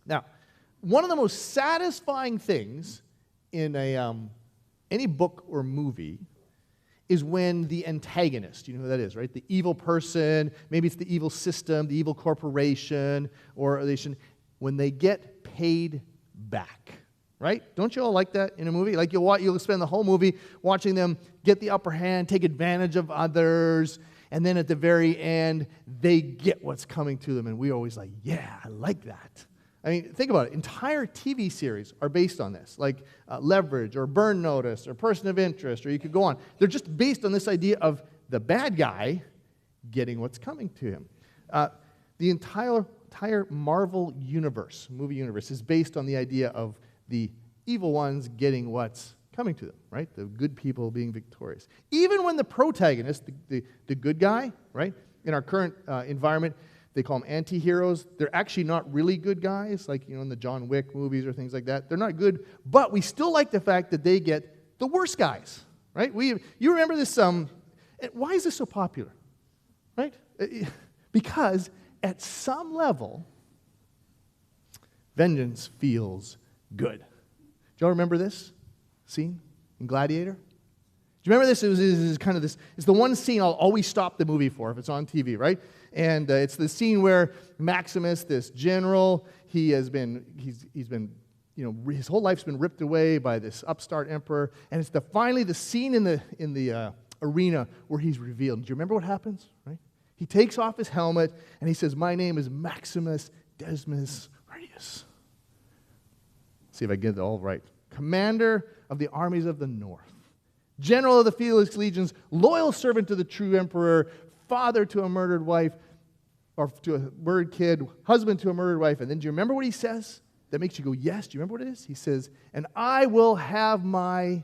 Now, one of the most satisfying things in any book or movie is when the antagonist, you know who that is, right? The evil person, maybe it's the evil system, the evil corporation, or when they get paid back, right? Don't you all like that in a movie? Like you'll spend the whole movie watching them get the upper hand, take advantage of others, and then at the very end, they get what's coming to them, and we're always like, yeah, I like that. I mean, think about it. Entire TV series are based on this, like Leverage or Burn Notice or Person of Interest, or you could go on. They're just based on this idea of the bad guy getting what's coming to him. The entire Marvel universe, movie universe, is based on the idea of the evil ones getting what's coming to them, right? The good people being victorious. Even when the protagonist, the good guy, right? In our current environment, they call them anti-heroes. They're actually not really good guys, like in the John Wick movies or things like that. They're not good, but we still like the fact that they get the worst guys, right? You remember this? Why is this so popular, right? Because at some level, vengeance feels good. Do y'all remember this scene in Gladiator? Do you remember this? It was kind of this. It's the one scene I'll always stop the movie for if it's on TV, right? And it's the scene where Maximus, this general, he's been, his whole life's been ripped away by this upstart emperor, and it's finally the scene in the arena where he's revealed. Do you remember what happens? Right? He takes off his helmet and he says, "My name is Maximus Decimus Meridius." See if I get it all right. Commander of the armies of the north, general of the Felix legions, loyal servant to the true emperor, father to a murdered wife, or to a murdered kid, husband to a murdered wife. And then do you remember what he says? That makes you go, yes. Do you remember what it is? He says, "And I will have my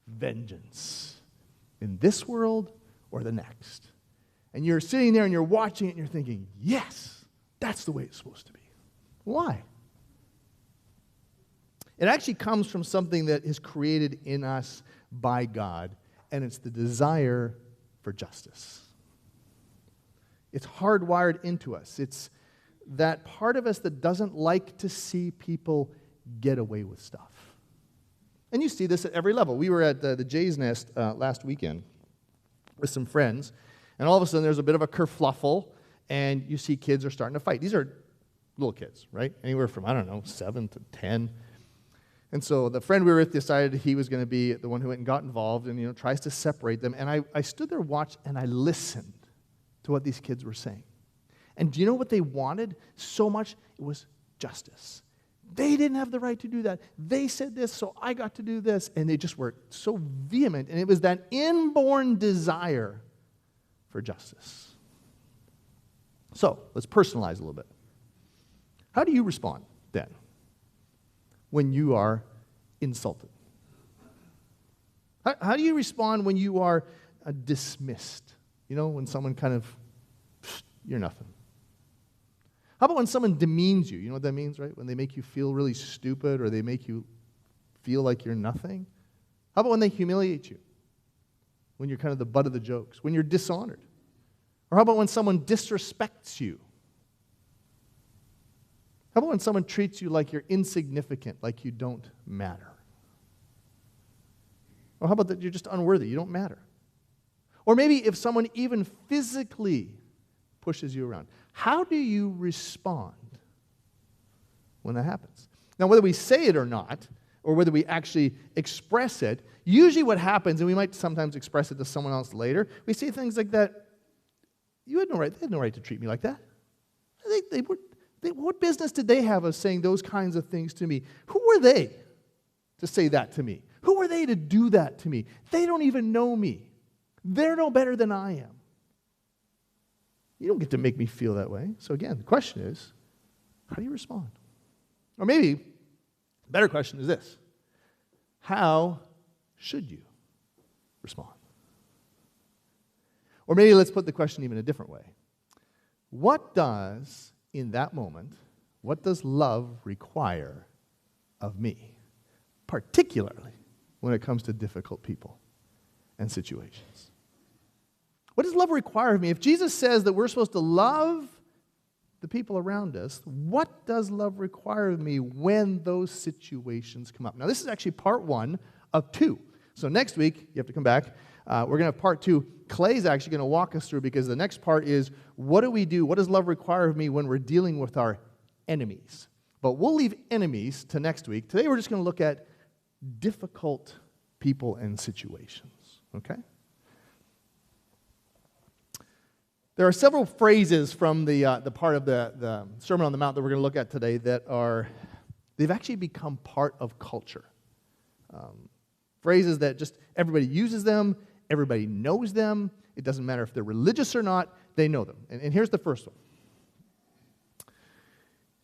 vengeance in this world or the next." And you're sitting there and you're watching it and you're thinking, yes, that's the way it's supposed to be. Why? It actually comes from something that is created in us by God, and it's the desire for justice. It's hardwired into us. It's that part of us that doesn't like to see people get away with stuff. And you see this at every level. We were at the Jay's Nest last weekend with some friends, and all of a sudden there's a bit of a kerfluffle, and you see kids are starting to fight. These are little kids, right? Anywhere from, 7 to 10. And so the friend we were with decided he was going to be the one who went and got involved and tries to separate them. And I stood there, watched, and I listened to what these kids were saying. And do you know what they wanted so much? It was justice. They didn't have the right to do that. They said this, so I got to do this. And they just were so vehement. And it was that inborn desire for justice. So let's personalize a little bit. How do you respond then when you are insulted? How do you respond when you are dismissed? When someone kind of, you're nothing. How about when someone demeans you? You know what that means, right? When they make you feel really stupid or they make you feel like you're nothing. How about when they humiliate you? When you're kind of the butt of the jokes. When you're dishonored. Or how about when someone disrespects you? How about when someone treats you like you're insignificant, like you don't matter? Or how about that you're just unworthy, you don't matter? Or maybe if someone even physically pushes you around, how do you respond when that happens? Now, whether we say it or not, or whether we actually express it, usually what happens, and we might sometimes express it to someone else later, we say things like that, they had no right to treat me like that. What business did they have of saying those kinds of things to me? Who were they to say that to me? Who were they to do that to me? They don't even know me. They're no better than I am. You don't get to make me feel that way. So again, the question is, how do you respond? Or maybe, the better question is this: how should you respond? Or maybe let's put the question even a different way. In that moment, what does love require of me? Particularly when it comes to difficult people and situations. What does love require of me? If Jesus says that we're supposed to love the people around us, what does love require of me when those situations come up? Now, this is actually part 1 of 2. So next week, you have to come back. We're going to have part 2. Clay's actually going to walk us through, because the next part is, what do we do? What does love require of me when we're dealing with our enemies? But we'll leave enemies to next week. Today, we're just going to look at difficult people and situations, okay? There are several phrases from the part of the Sermon on the Mount that we're going to look at today that they've actually become part of culture. Phrases that just everybody uses them, everybody knows them. It doesn't matter if they're religious or not, they know them. And here's the first one.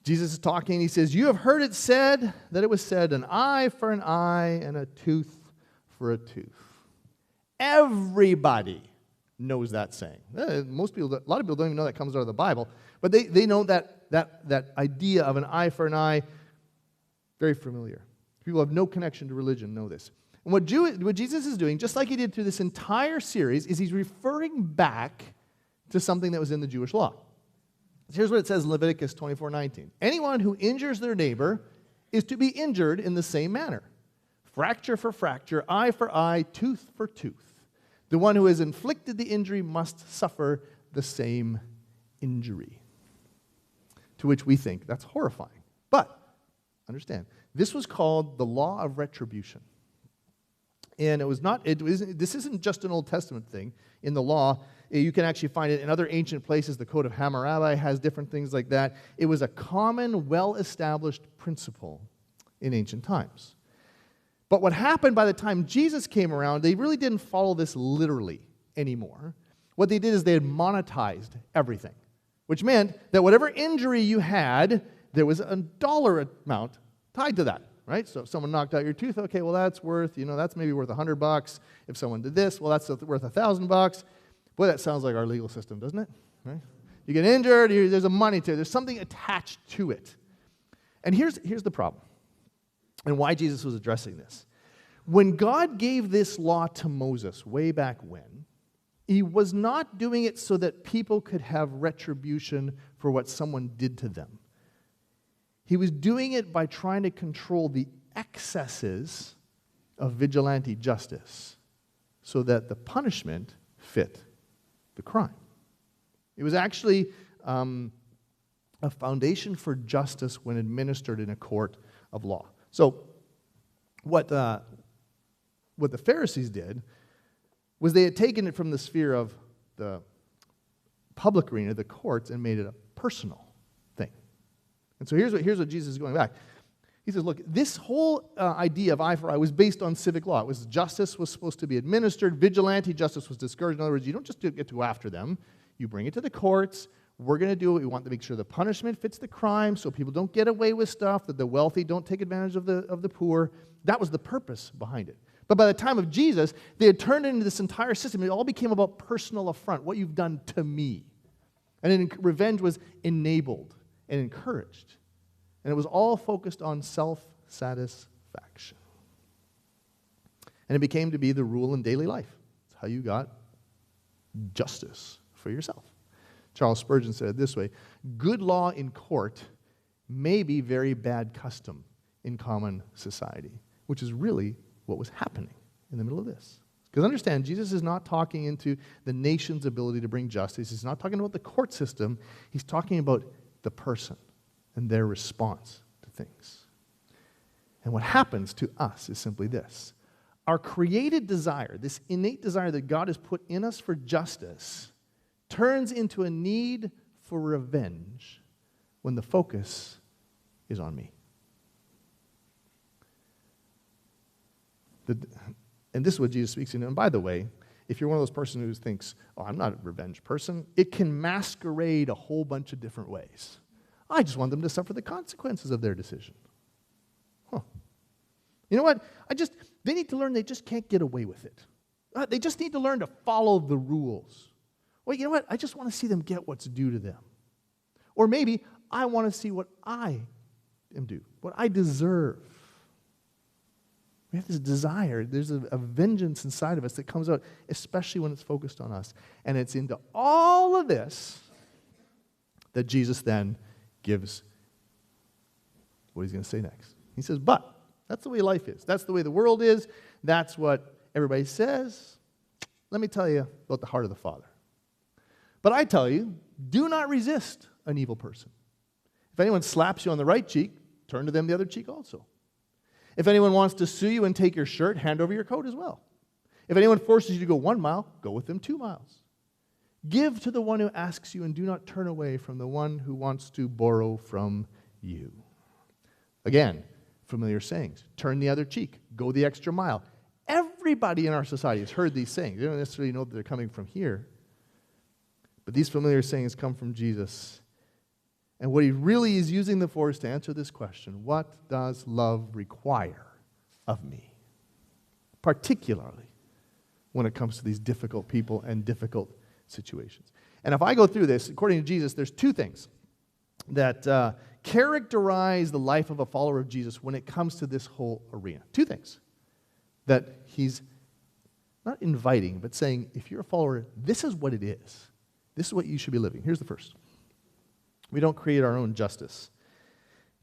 Jesus is talking, he says, "You have heard it said that it was said, an eye for an eye and a tooth for a tooth." Everybody knows that saying. Most people, a lot of people don't even know that comes out of the Bible, but they know that idea of an eye for an eye, very familiar. People who have no connection to religion know this. And what Jesus is doing, just like he did through this entire series, is he's referring back to something that was in the Jewish law. Here's what it says in Leviticus 24:19. Anyone who injures their neighbor is to be injured in the same manner. Fracture for fracture, eye for eye, tooth for tooth. The one who has inflicted the injury must suffer the same injury. To which we think that's horrifying. But, understand, this was called the law of retribution. And this isn't just an Old Testament thing. In the law, you can actually find it in other ancient places. The Code of Hammurabi has different things like that. It was a common, well-established principle in ancient times. But what happened by the time Jesus came around, they really didn't follow this literally anymore. What they did is they had monetized everything, which meant that whatever injury you had, there was a dollar amount tied to that. Right? So if someone knocked out your tooth, okay, well, that's maybe worth $100. If someone did this, well, that's worth $1,000. Boy, that sounds like our legal system, doesn't it? Right? You get injured, there's a money to it. There's something attached to it. And here's the problem, and why Jesus was addressing this. When God gave this law to Moses way back when, he was not doing it so that people could have retribution for what someone did to them. He was doing it by trying to control the excesses of vigilante justice so that the punishment fit the crime. It was actually a foundation for justice when administered in a court of law. So what the Pharisees did was they had taken it from the sphere of the public arena, the courts, and made it a personal thing. And so here's what Jesus is going back. He says, look, this whole idea of eye for eye was based on civic law. It was justice was supposed to be administered. Vigilante justice was discouraged. In other words, you don't just get to go after them. You bring it to the courts. We're going to do it. We want to make sure the punishment fits the crime so people don't get away with stuff, that the wealthy don't take advantage of the poor. That was the purpose behind it. But by the time of Jesus, they had turned into this entire system. It all became about personal affront, what you've done to me. And then revenge was enabled and encouraged. And it was all focused on self-satisfaction. And it became to be the rule in daily life. It's how you got justice for yourself. Charles Spurgeon said it this way: good law in court may be very bad custom in common society, which is really what was happening in the middle of this. Because understand, Jesus is not talking into the nation's ability to bring justice. He's not talking about the court system. He's talking about the person and their response to things. And what happens to us is simply this. Our created desire, this innate desire that God has put in us for justice, turns into a need for revenge when the focus is on me. And this is what Jesus speaks into. And by the way, if you're one of those persons who thinks, oh, I'm not a revenge person, it can masquerade a whole bunch of different ways. I just want them to suffer the consequences of their decision. Huh. You know what? They need to learn they just can't get away with it. They just need to learn to follow the rules. Well, you know what? I just want to see them get what's due to them. Or maybe I want to see what I am due, what I deserve. We have this desire. There's a vengeance inside of us that comes out, especially when it's focused on us. And it's into all of this that Jesus then gives what he's going to say next. He says, but that's the way life is. That's the way the world is. That's what everybody says. Let me tell you about the heart of the Father. But I tell you, do not resist an evil person. If anyone slaps you on the right cheek, turn to them the other cheek also. If anyone wants to sue you and take your shirt, hand over your coat as well. If anyone forces you to go 1 mile, go with them 2 miles. Give to the one who asks you, and do not turn away from the one who wants to borrow from you. Again, familiar sayings. Turn the other cheek. Go the extra mile. Everybody in our society has heard these sayings. They don't necessarily know that they're coming from here. But these familiar sayings come from Jesus. And what he really is using them for is to answer this question: what does love require of me? Particularly when it comes to these difficult people and difficult situations. And if I go through this, according to Jesus, there's 2 things that characterize the life of a follower of Jesus when it comes to this whole arena. 2 things that he's not inviting, but saying, if you're a follower, this is what it is. This is what you should be living. Here's the first. We don't create our own justice.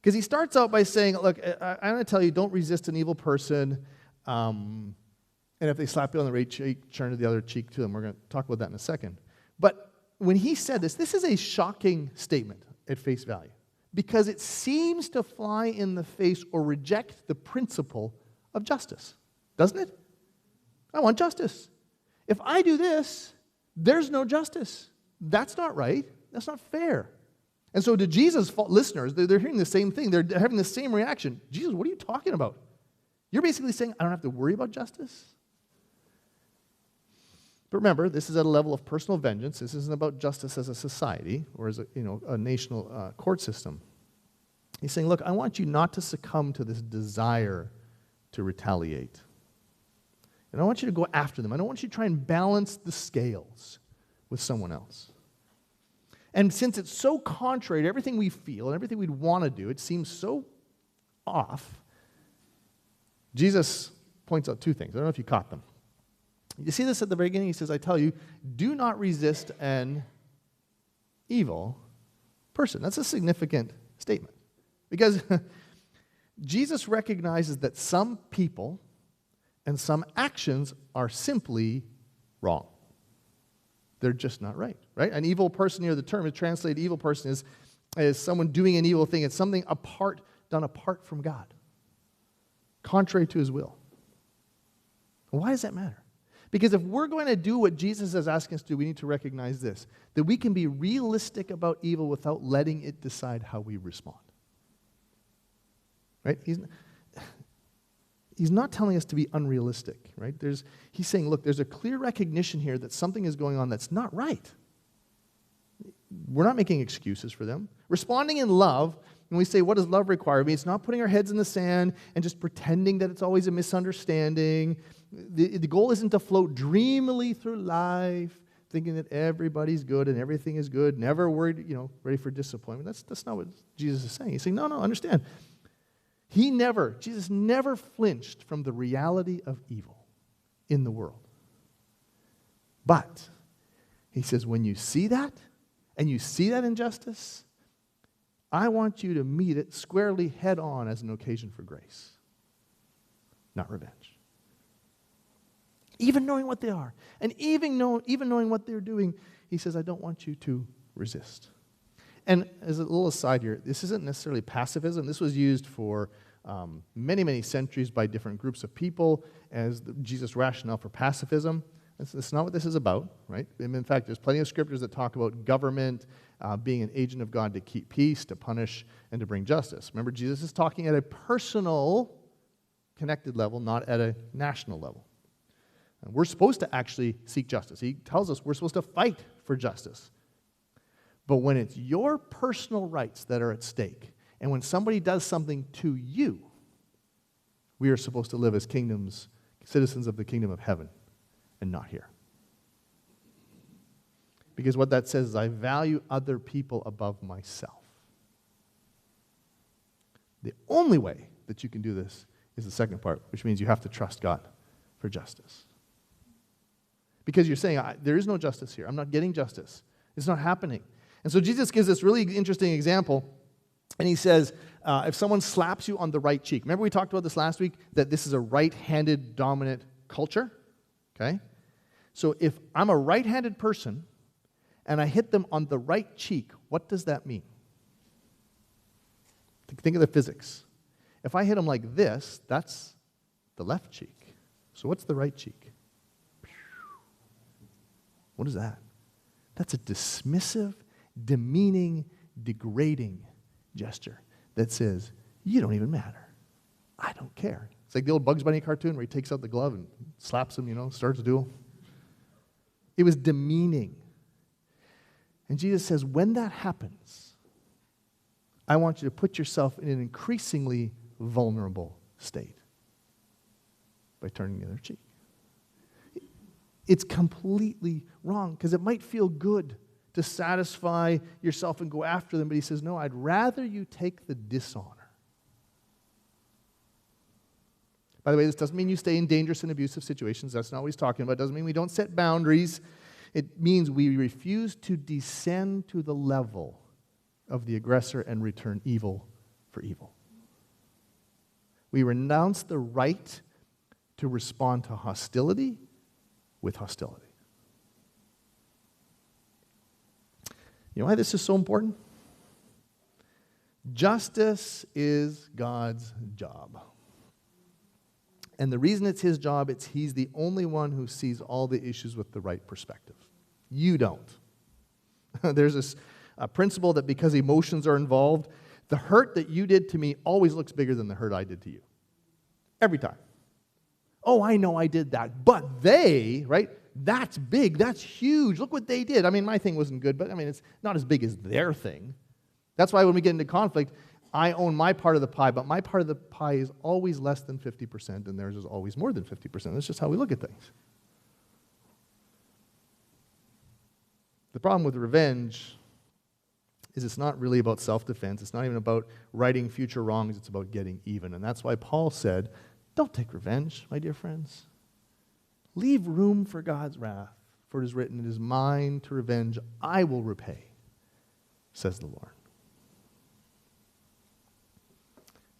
Because he starts out by saying, look, I'm going to tell you, don't resist an evil person. And if they slap you on the right cheek, turn to the other cheek to them. We're going to talk about that in a second. But when he said this is a shocking statement at face value, because it seems to fly in the face or reject the principle of justice, doesn't it? I want justice. If I do this, there's no justice. That's not right. That's not fair. And so to Jesus' listeners, they're hearing the same thing. They're having the same reaction. Jesus, what are you talking about? You're basically saying, I don't have to worry about justice? But remember, this is at a level of personal vengeance. This isn't about justice as a society or as a national court system. He's saying, look, I want you not to succumb to this desire to retaliate. And I want you to go after them. I don't want you to try and balance the scales with someone else. And since it's so contrary to everything we feel and everything we'd want to do, it seems so off, Jesus points out 2 things. I don't know if you caught them. You see this at the very beginning? He says, I tell you, do not resist an evil person. That's a significant statement. Because Jesus recognizes that some people and some actions are simply wrong. They're just not right? An evil person here, the term is translated evil person is someone doing an evil thing. It's something done apart from God, contrary to his will. Why does that matter? Because if we're going to do what Jesus is asking us to do, we need to recognize this, that we can be realistic about evil without letting it decide how we respond. Right? He's not telling us to be unrealistic, right? He's saying, look, there's a clear recognition here that something is going on that's not right. We're not making excuses for them. Responding in love, when we say, what does love require? I mean, it's not putting our heads in the sand and just pretending that it's always a misunderstanding. The goal isn't to float dreamily through life, thinking that everybody's good and everything is good, never worried, ready for disappointment. That's not what Jesus is saying. He's saying, no, understand. Jesus never flinched from the reality of evil in the world. But he says, when you see that, and you see that injustice, I want you to meet it squarely head on as an occasion for grace, not revenge. Even knowing what they are, and even knowing what they're doing, he says, I don't want you to resist. And as a little aside here, this isn't necessarily pacifism. This was used for many, many centuries by different groups of people as Jesus' rationale for pacifism. That's not what this is about, right? In fact, there's plenty of scriptures that talk about government being an agent of God to keep peace, to punish, and to bring justice. Remember, Jesus is talking at a personal, connected level, not at a national level. And we're supposed to actually seek justice. He tells us we're supposed to fight for justice. But when it's your personal rights that are at stake, and when somebody does something to you, we are supposed to live as citizens of the kingdom of heaven, and not here. Because what that says is I value other people above myself. The only way that you can do this is the second part, which means you have to trust God for justice. Because you're saying, there is no justice here. I'm not getting justice. It's not happening. And so Jesus gives this really interesting example, and he says, if someone slaps you on the right cheek, remember we talked about this last week, that this is a right-handed dominant culture, okay? So if I'm a right-handed person and I hit them on the right cheek, what does that mean? Think of the physics. If I hit them like this, that's the left cheek. So what's the right cheek? What is that? That's a dismissive, demeaning, degrading gesture that says, you don't even matter. I don't care. It's like the old Bugs Bunny cartoon where he takes out the glove and slaps him, starts a duel. It was demeaning. And Jesus says, when that happens, I want you to put yourself in an increasingly vulnerable state by turning the other cheek. It's completely wrong because it might feel good to satisfy yourself and go after them, but he says, no, I'd rather you take the dishonor. By the way, this doesn't mean you stay in dangerous and abusive situations. That's not what he's talking about. It doesn't mean we don't set boundaries. It means we refuse to descend to the level of the aggressor and return evil for evil. We renounce the right to respond to hostility with hostility. You know why this is so important? Justice is God's job. And the reason it's his job, he's the only one who sees all the issues with the right perspective. You don't. There's this principle that because emotions are involved, the hurt that you did to me always looks bigger than the hurt I did to you. Every time. Oh, I know I did that. But they, right? That's big. That's huge. Look what they did. I mean, my thing wasn't good, but I mean, it's not as big as their thing. That's why when we get into conflict, I own my part of the pie, but my part of the pie is always less than 50%, and theirs is always more than 50%. That's just how we look at things. The problem with revenge is it's not really about self-defense. It's not even about righting future wrongs. It's about getting even. And that's why Paul said, don't take revenge, my dear friends. Leave room for God's wrath, for it is written, it is mine to revenge, I will repay, says the Lord.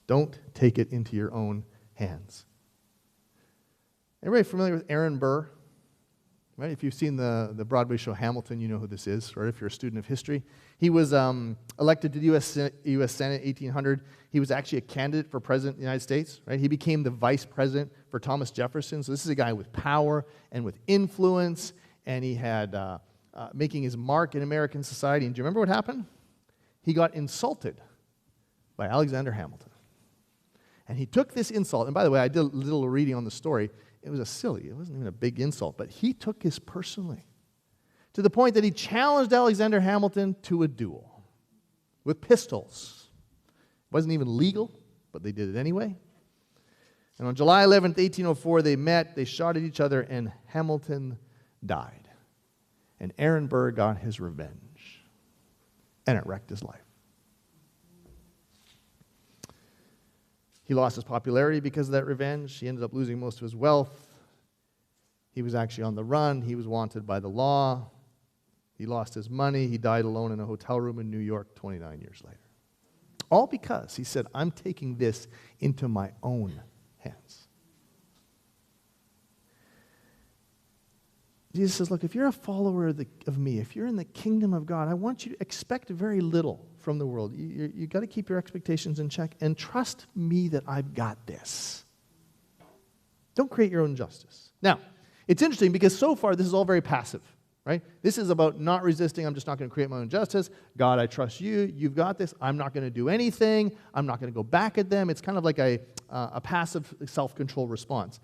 Don't take it into your own hands. Everybody familiar with Aaron Burr? Right? If you've seen the Broadway show Hamilton, you know who this is, right? If you're a student of history. He was elected to the U.S. Senate in 1800. He was actually a candidate for president of the United States, right? He became the vice president for Thomas Jefferson. So this is a guy with power and with influence, and he had making his mark in American society. And do you remember what happened? He got insulted by Alexander Hamilton. And he took this insult, and by the way, I did a little reading on the story. It was it wasn't even a big insult, but he took this personally to the point that he challenged Alexander Hamilton to a duel with pistols. It wasn't even legal, but they did it anyway. And on July 11th, 1804, they met, they shot at each other, and Hamilton died. And Aaron Burr got his revenge, and it wrecked his life. He lost his popularity because of that revenge. He ended up losing most of his wealth. He was actually on the run. He was wanted by the law. He lost his money. He died alone in a hotel room in New York 29 years later. All because he said, I'm taking this into my own hands. Jesus says, look, if you're a follower of me, if you're in the kingdom of God, I want you to expect very little from the world. You've got to keep your expectations in check and trust me that I've got this. Don't create your own justice. Now, it's interesting because so far this is all very passive, right? This is about not resisting. I'm just not going to create my own justice. God, I trust you. You've got this. I'm not going to do anything. I'm not going to go back at them. It's kind of like a passive self-control response.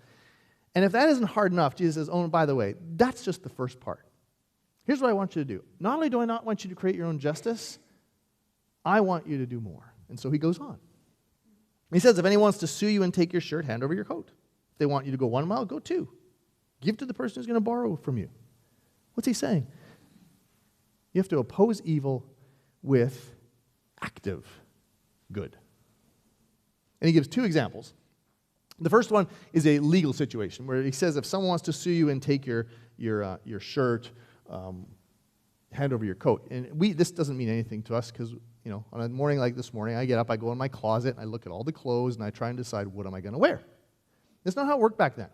And if that isn't hard enough, Jesus says, oh, and by the way, that's just the first part. Here's what I want you to do. Not only do I not want you to create your own justice, I want you to do more. And so he goes on. He says, if anyone wants to sue you and take your shirt, hand over your coat. If they want you to go 1 mile, go 2. Give to the person who's going to borrow from you. What's he saying? You have to oppose evil with active good. And he gives 2 examples. The first one is a legal situation where he says if someone wants to sue you and take your shirt, hand over your coat. And this doesn't mean anything to us because, on a morning like this morning, I get up, I go in my closet, and I look at all the clothes, and I try and decide what am I going to wear. That's not how it worked back then.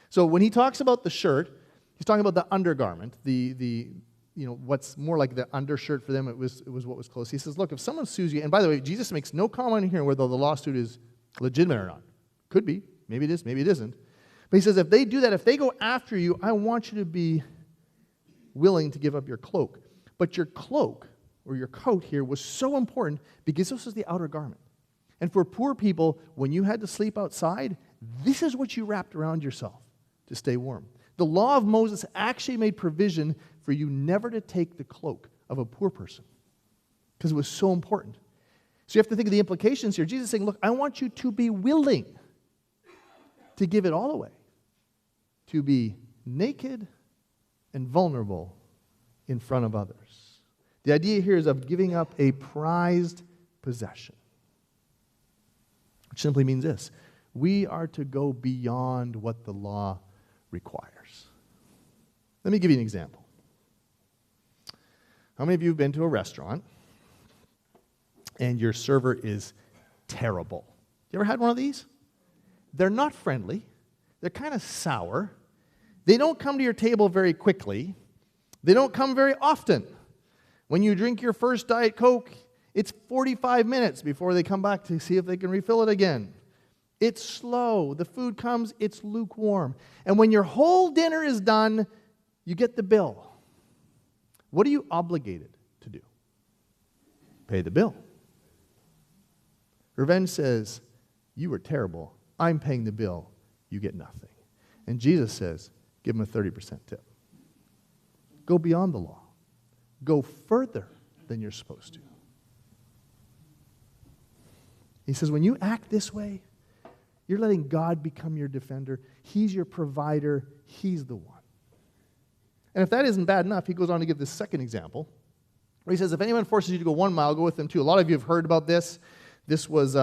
So when he talks about the shirt, he's talking about the undergarment, the what's more like the undershirt for them. It was what was close. He says, look, if someone sues you, and by the way, Jesus makes no comment here whether the lawsuit is legitimate or not. Could be. Maybe it is. Maybe it isn't. But he says, if they do that, if they go after you, I want you to be willing to give up your cloak. But your cloak, or your coat here, was so important because this was the outer garment. And for poor people, when you had to sleep outside, this is what you wrapped around yourself to stay warm. The law of Moses actually made provision for you never to take the cloak of a poor person because it was so important. So you have to think of the implications here. Jesus is saying, look, I want you to be willing to give it all away, to be naked and vulnerable in front of others. The idea here is of giving up a prized possession, which simply means this: we are to go beyond what the law requires. Let me give you an example. How many of you have been to a restaurant and your server is terrible? You ever had one of these? They're not friendly. They're kind of sour. They don't come to your table very quickly. They don't come very often. When you drink your first Diet Coke, it's 45 minutes before they come back to see if they can refill it again. It's slow. The food comes, it's lukewarm. And when your whole dinner is done, you get the bill. What are you obligated to do? Pay the bill. Revenge says, you were terrible. I'm paying the bill. You get nothing. And Jesus says, give him a 30% tip. Go beyond the law. Go further than you're supposed to. He says, when you act this way, you're letting God become your defender. He's your provider. He's the one. And if that isn't bad enough, he goes on to give this second example, where he says, if anyone forces you to go 1 mile, go with them 2. A lot of you have heard about this. This is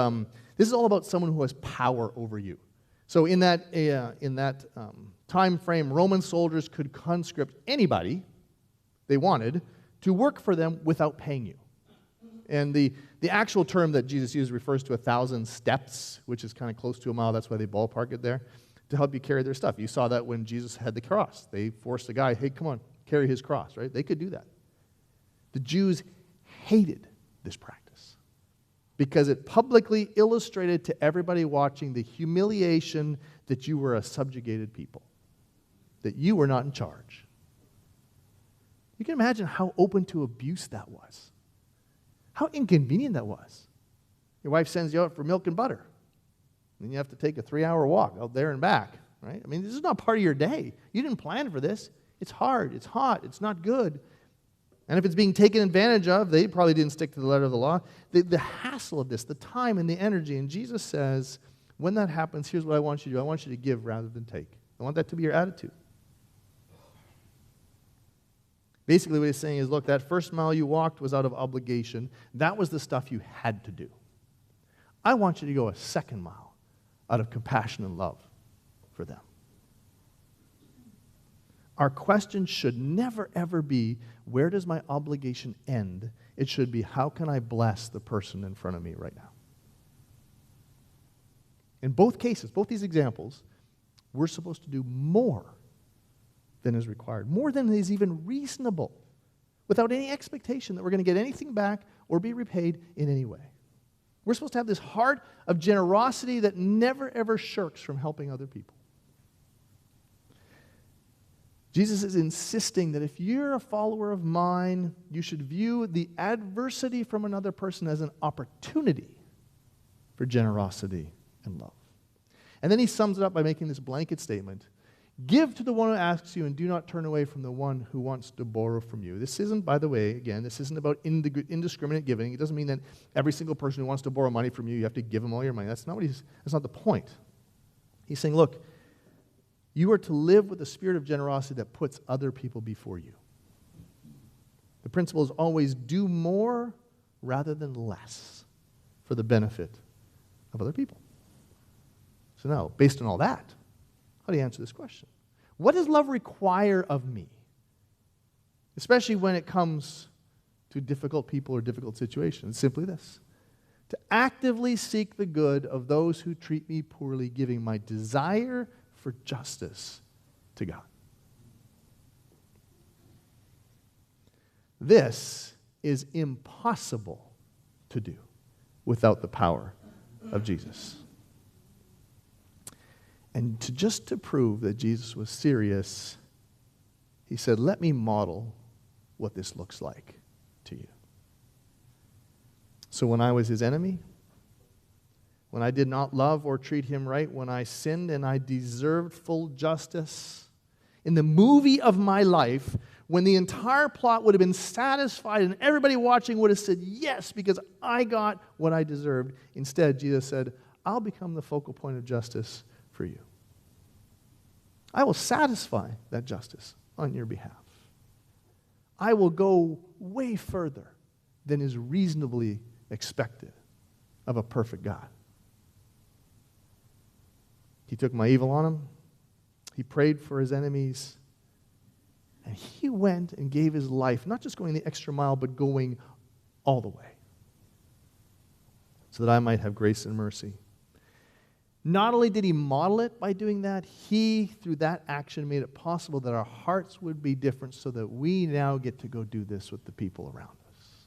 all about someone who has power over you. So in that time frame, Roman soldiers could conscript anybody they wanted to work for them without paying you. And the actual term that Jesus used refers to 1,000 steps, which is kind of close to a mile. That's why they ballpark it there, to help you carry their stuff. You saw that when Jesus had the cross. They forced a guy, hey, come on, carry his cross, right? They could do that. The Jews hated this practice because it publicly illustrated to everybody watching the humiliation that you were a subjugated people, that you were not in charge. You can imagine how open to abuse that was. How inconvenient that was. Your wife sends you out for milk and butter. Then you have to take a 3-hour walk out there and back, right? I mean, this is not part of your day. You didn't plan for this. It's hard. It's hot. It's not good. And if it's being taken advantage of, they probably didn't stick to the letter of the law. The hassle of this, the time and the energy. And Jesus says, when that happens, here's what I want you to do. I want you to give rather than take. I want that to be your attitude. Basically what he's saying is, look, that first mile you walked was out of obligation. That was the stuff you had to do. I want you to go a second mile out of compassion and love for them. Our question should never, ever be, where does my obligation end? It should be, how can I bless the person in front of me right now? In both cases, both these examples, we're supposed to do more than is required, more than is even reasonable, without any expectation that we're going to get anything back or be repaid in any way. We're supposed to have this heart of generosity that never, ever shirks from helping other people. Jesus is insisting that if you're a follower of mine, you should view the adversity from another person as an opportunity for generosity and love. And then he sums it up by making this blanket statement: give to the one who asks you, and do not turn away from the one who wants to borrow from you. This isn't, by the way, again, this isn't about indiscriminate giving. It doesn't mean that every single person who wants to borrow money from you, you have to give them all your money. That's not the point. He's saying, look, you are to live with a spirit of generosity that puts other people before you. The principle is always do more rather than less for the benefit of other people. So now, based on all that, how do you answer this question? What does love require of me? especially when it comes to difficult people or difficult situations. It's simply this: to actively seek the good of those who treat me poorly, giving my desire for justice to God. This is impossible to do without the power of Jesus. And to prove that Jesus was serious, he said, let me model what this looks like to you. So when I was his enemy, when I did not love or treat him right, when I sinned and I deserved full justice, in the movie of my life, when the entire plot would have been satisfied and everybody watching would have said yes because I got what I deserved, instead Jesus said, I'll become the focal point of justice for you. I will satisfy that justice on your behalf. I will go way further than is reasonably expected of a perfect God. He took my evil on him. He prayed for his enemies. And he went and gave his life, not just going the extra mile, but going all the way, so that I might have grace and mercy. Not only did he model it by doing that, he, through that action, made it possible that our hearts would be different so that we now get to go do this with the people around us.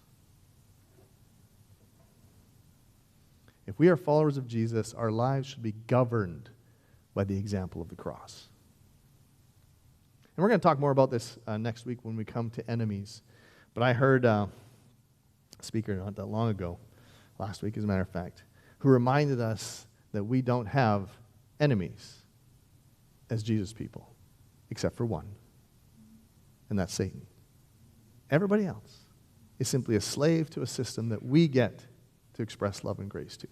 If we are followers of Jesus, our lives should be governed by the example of the cross. And we're going to talk more about this next week when we come to enemies. But I heard a speaker not that long ago, last week as a matter of fact, who reminded us that we don't have enemies as Jesus people, except for one, and that's Satan. Everybody else is simply a slave to a system that we get to express love and grace to.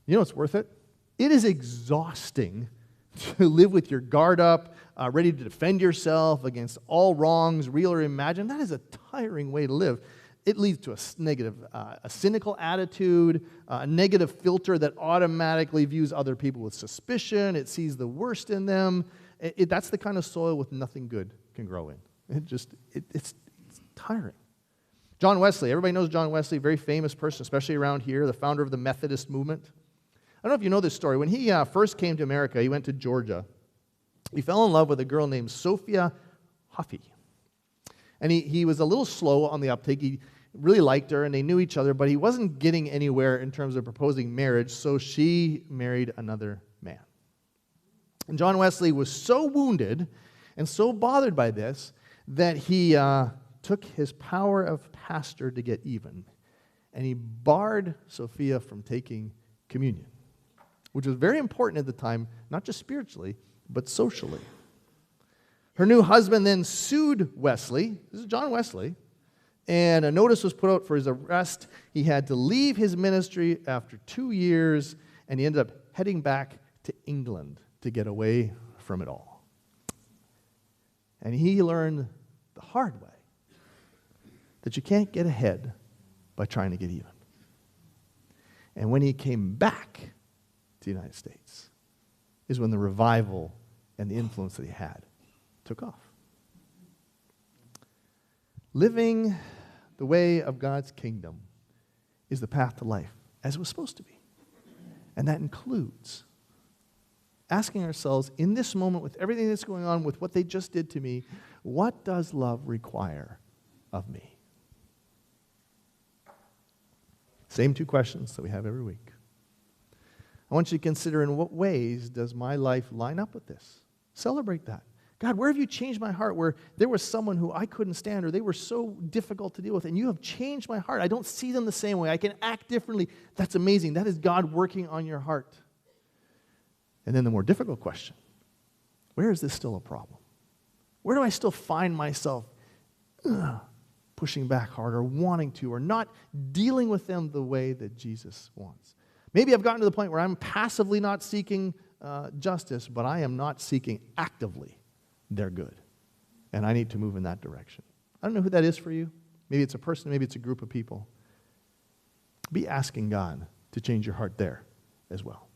You know what's worth it? It is exhausting to live with your guard up, ready to defend yourself against all wrongs, real or imagined. That is a tiring way to live. It leads to a cynical attitude, a negative filter that automatically views other people with suspicion. It sees the worst in them. That's the kind of soil with nothing good can grow in. It's tiring. John Wesley, everybody knows John Wesley, very famous person, especially around here, the founder of the Methodist movement. I don't know if you know this story. When he first came to America, he went to Georgia. He fell in love with a girl named Sophia Huffey. And he was a little slow on the uptake. He really liked her, and they knew each other, but he wasn't getting anywhere in terms of proposing marriage, so she married another man. And John Wesley was so wounded and so bothered by this that he took his power of pastor to get even, and he barred Sophia from taking communion, which was very important at the time, not just spiritually, but socially. Her new husband then sued Wesley. This is John Wesley. And a notice was put out for his arrest. He had to leave his ministry after 2 years, and he ended up heading back to England to get away from it all. And he learned the hard way that you can't get ahead by trying to get even. And when he came back to the United States is when the revival and the influence that he had took off. Living the way of God's kingdom is the path to life, as it was supposed to be. And that includes asking ourselves, in this moment, with everything that's going on, with what they just did to me, what does love require of me? Same two questions that we have every week. I want you to consider, in what ways does my life line up with this? Celebrate that. God, where have you changed my heart, where there was someone who I couldn't stand or they were so difficult to deal with, and you have changed my heart. I don't see them the same way. I can act differently. That's amazing. That is God working on your heart. And then the more difficult question, where is this still a problem? Where do I still find myself pushing back hard or wanting to or not dealing with them the way that Jesus wants? Maybe I've gotten to the point where I'm passively not seeking justice, but I am not seeking actively their good. And I need to move in that direction. I don't know who that is for you. Maybe it's a person, maybe it's a group of people. Be asking God to change your heart there as well.